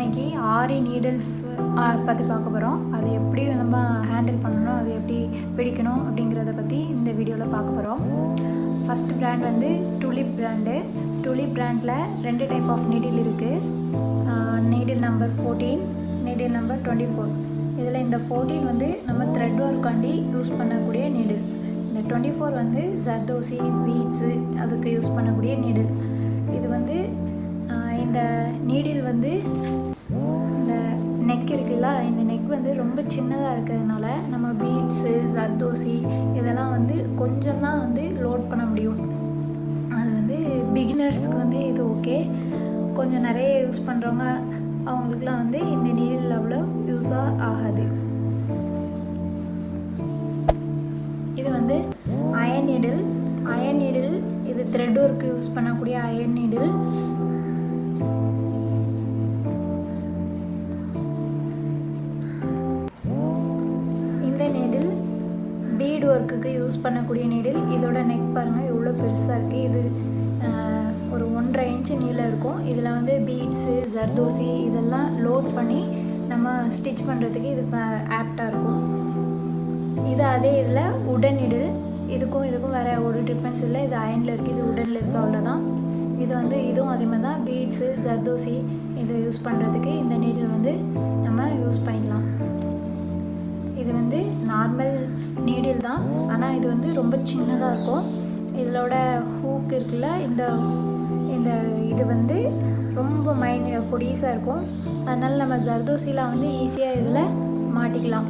இன்றைக்கி ஆரி நீடில்ஸ் பற்றி பார்க்க போகிறோம். அது எப்படி நம்ம ஹேண்டில் பண்ணணும், அது எப்படி பிடிக்கணும் அப்படிங்கிறத பற்றி இந்த வீடியோவில் பார்க்க போகிறோம். ஃபஸ்ட் பிராண்ட் வந்து டுலிப் பிராண்டு. டுலிப் பிராண்டில் 2 டைப் ஆஃப் நீடில் இருக்குது. Needle number 14, needle number 24. இதில் இந்த 14 வந்து நம்ம த்ரெட் ஒர்க்காண்டி யூஸ் பண்ணக்கூடிய நீடில். இந்த 24 வந்து ஜர்தோசி, பீட்ஸு அதுக்கு யூஸ் பண்ணக்கூடிய நீடில். இது வந்து இந்த நீடில் வந்து இந்த நெக் இருக்குல்ல, இந்த நெக் வந்து ரொம்ப சின்னதாக இருக்கிறதுனால நம்ம பீட்ஸு, ஜர்தோசி இதெல்லாம் வந்து கொஞ்சம் தான் வந்து லோட் பண்ண முடியும். அது வந்து பிகினர்ஸ்க்கு வந்து இது ஓகே. கொஞ்சம் நிறைய யூஸ் பண்ணுறவங்க அவங்களுக்குலாம் வந்து இந்த நீடில் அவ்வளோ யூஸாக ஆகாது. இது வந்து அயன் நீடில். அயன் நீடில் இது த்ரெட் ஒர்க்கு யூஸ் பண்ணக்கூடிய அயன் நீடில். இந்த நீடில் பீட் ஒர்க்குக்கு யூஸ் பண்ணக்கூடிய நீடில். இதோட நெக் பாருங்கள் எவ்வளோ பெருசாக இருக்குது. இது ஒரு 1.5 இன்ச்சு நீளம் இருக்கும். இதில் வந்து பீட்ஸு, ஜர்தோசி இதெல்லாம் லோட் பண்ணி நம்ம ஸ்டிச் பண்ணுறதுக்கு இதுக்கு ஆப்டாக இருக்கும். இது அதே இதில் உடன் நீடில். இதுக்கும் வேறு ஒரு டிஃப்ரென்ஸ் இல்லை. இது அயனில் இருக்குது, இது உடனில் இருக்குது, அவ்வளோதான். இது வந்து இதுவும் அதே மாதிரி தான். பீட்ஸு, ஜர்தோசி இது யூஸ் பண்ணுறதுக்கு இந்த நீடில் வந்து நம்ம யூஸ் பண்ணிக்கலாம். இது வந்து நார்மல் நீடில் தான், ஆனால் இது வந்து ரொம்ப சின்னதாக இருக்கும். இதோட ஹூக் இருக்குல்ல, இந்த இது வந்து ரொம்ப பொடிசாக இருக்கும். அதனால் நம்ம ஜர்தோசிலாம் வந்து ஈஸியாக இதில் மாட்டிக்கலாம்.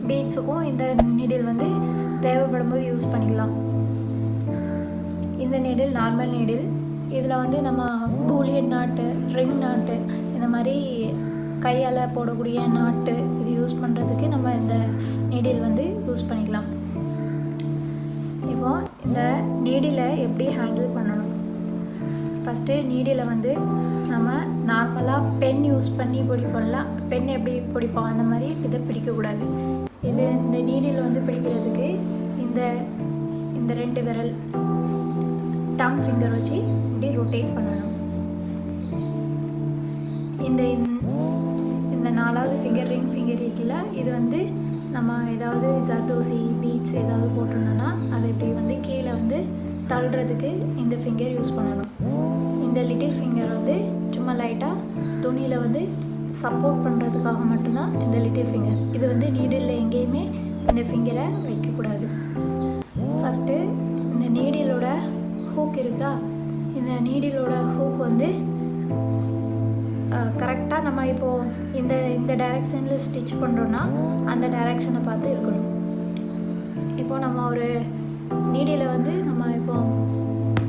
பீட்ஸுக்கும் இந்த நீடில் வந்து தேவைப்படும் போது யூஸ் பண்ணிக்கலாம். இந்த நீடில் நார்மல் நீடில். இதில் வந்து நம்ம பூலியன் நாட்டு, ரிங் நாட்டு, இந்த மாதிரி கையால் போடக்கூடிய நாட்டு இது யூஸ் பண்ணுறதுக்கு நம்ம இந்த நீடில் வந்து யூஸ் பண்ணிக்கலாம். இப்போது இந்த நீடிலை எப்படி ஹேண்டில் பண்ணணும்? ஃபஸ்ட்டு நீடிலை வந்து நம்ம நார்மலாக பென் யூஸ் பண்ணி பிடிப்போம்ல, பென் எப்படி பிடிப்போம் அந்த மாதிரி இதை பிடிக்கக்கூடாது. இந்த நீடில் வந்து பிடிக்கிறதுக்கு இந்த 2 விரல் டம் ஃபிங்கர் வச்சு இப்படி ரொட்டேட் பண்ணணும். இந்த 4வது ஃபிங்கர், ரிங் ஃபிங்கர் இருக்குல்ல, இது வந்து நம்ம ஏதாவது ஜர்தோசி, பீட்ஸ் ஏதாவது போட்டிருந்தோன்னா அதை இப்படி வந்து கீழே வந்து தள்ளுறதுக்கு இந்த ஃபிங்கர் யூஸ் பண்ணணும். இந்த லிட்டில் ஃபிங்கர் வந்து சும்மா லைட்டாக துணியில் வந்து சப்போர்ட் பண்ணுறதுக்காக மட்டும்தான் இந்த லிட்டில் ஃபிங்கர். இது வந்து நீடிலில் எங்கேயுமே இந்த ஃபிங்கரை வைக்கக்கூடாது. ஃபஸ்ட்டு இந்த நீடிலோட ஹூக் இருக்கா, இந்த நீடிலோட ஹூக் வந்து கரெக்டாக நம்ம இப்போது இந்த டைரெக்ஷனில் ஸ்டிச் பண்ணுறோன்னா அந்த டைரெக்ஷனை பார்த்து இருக்கணும். இப்போது நம்ம ஒரு நீடியில் வந்து நம்ம இப்போது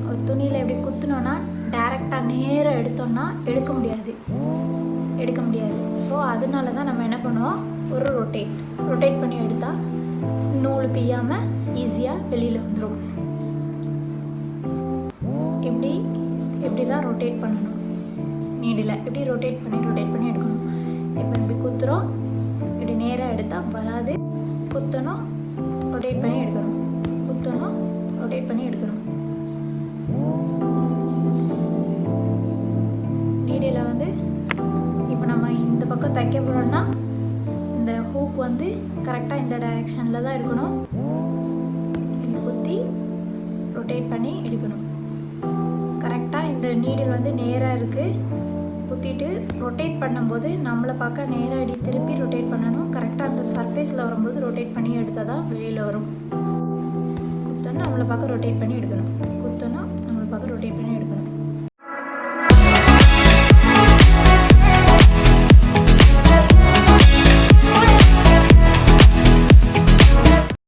ஒரு துணியில் எப்படி குத்துனோன்னா டைரெக்டாக நேராக எடுத்தோன்னா எடுக்க முடியாது. ஸோ அதனால தான் நம்ம என்ன பண்ணுவோம், ஒரு ரொட்டேட் பண்ணி எடுத்தால் நூல் பிய்யாமல் ஈஸியாக வெளியில் வந்துடும். இப்படி தான் ரொட்டேட் பண்ணணும். நீடில் இப்படி ரொட்டேட் பண்ணி எடுக்கணும். இப்போ இப்படி குத்துறோம், இப்படி நேராக எடுத்தால் வராது. குத்தணும், ரொட்டேட் பண்ணி எடுக்கணும், குத்தணும், ரொட்டேட் பண்ணி எடுக்கணும். நீடில் வந்து இப்போ நம்ம இந்த பக்கம் தைக்க போகிறோம்னா இந்த ஹூக் வந்து கரெக்டாக இந்த டைரெக்ஷனில் தான் இருக்கணும். இப்படி குத்தி ரொட்டேட் பண்ணி எடுக்கணும். கரெக்டாக இந்த நீடில் வந்து நேராக இருக்குது. குத்திட்டு ரொட்டேட் பண்ணும்போது நம்மளை பார்க்க நேராக இப்படி திருப்பி ரொட்டேட் பண்ணணும். கரெக்டாக அந்த சர்ஃபேஸில் வரும்போது ரொட்டேட் பண்ணி எடுத்தால் தான் வெளியில் வரும். குத்தணும், நம்மளை பார்க்க ரொட்டேட் பண்ணி எடுக்கணும். குத்தணும், நம்மளை பார்க்க ரொட்டேட் பண்ணி எடுக்கணும்.